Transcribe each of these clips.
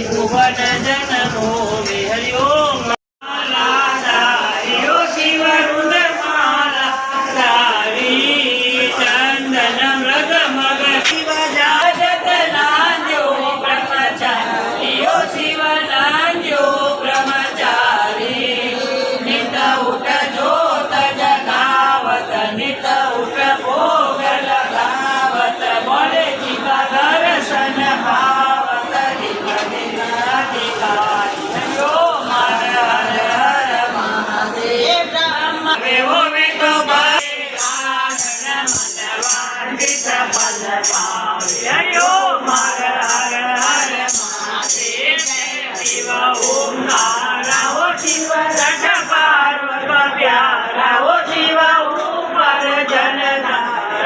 भुवन जन भूमि हरि ओम माला धारियो शिव रुद्र माला धारी चंदन मृग मग शिव जाजत नान्यो ब्रह्मचारियो शिव नान्यो ब्रह्मचारी नित उठ जोत जगावत नित उठ भोग लगावत बोले जीव दर्शन भावत अधिकारी हरिओ हर हर हर महादेव ब्रह्म में तो बड़े आनंद मनवान्वित पद पावे हरिओ हर हर हर महादेव शिव ओम नाराओ शिव रट पार्वत प्यारा ओ शिव ऊपर जन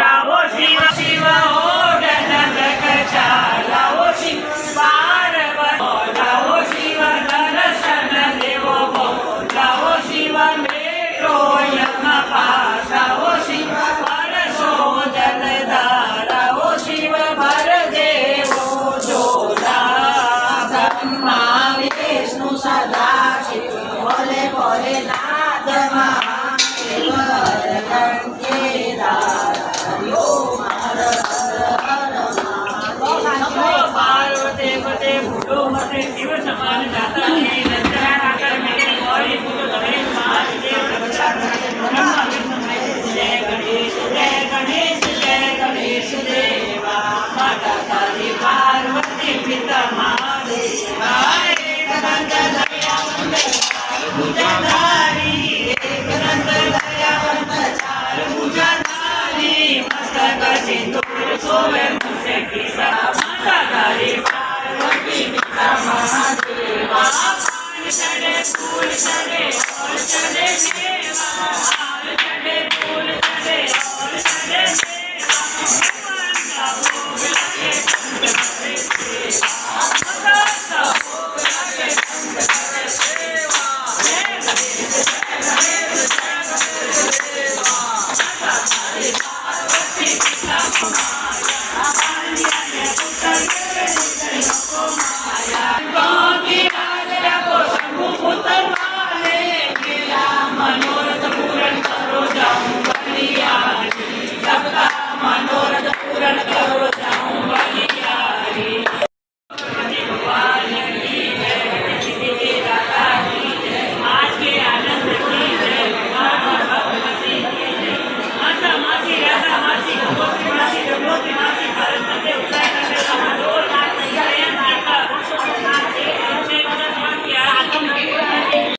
रावो शिव शिव ओडन गगचाला ओ शिव पार्वत रावो शिव दर्शन देवो रावो शिव मेरो यम पाशा ओ शिव परशोदन धारा ओ शिव भर देवो जोड़ा ब्रह्मा विष्णु सदा शिव भोले भोले नाथ महादेव गंगेदार हरि ओम हर हर हर महादेव पार्वती पते भूलो मते शिव समान जाता है नंदरा आकर मेरे गौरी भूलो गणेश महादेव ब्रह्मा विष्णु जय गणेश जय गणेश देवा माता काली पार्वती पिता महादेवा एक दंत दयावंत भुजधारी एक दंत दयावंत चार भुजधारी मस्तक सिंदूर सोवे मुझसे की